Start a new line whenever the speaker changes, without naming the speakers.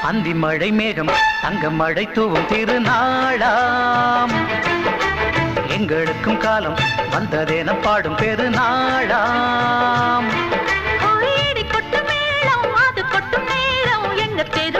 அந்தி மழை மேகம் தங்க மழை தூவும் திருநாளாம் எங்களுக்கும் காலம் வந்ததென பாடும் பெருநாளாம்
கொட்டு மேளம் அது கொட்டும் நேரம் எங்க தெரு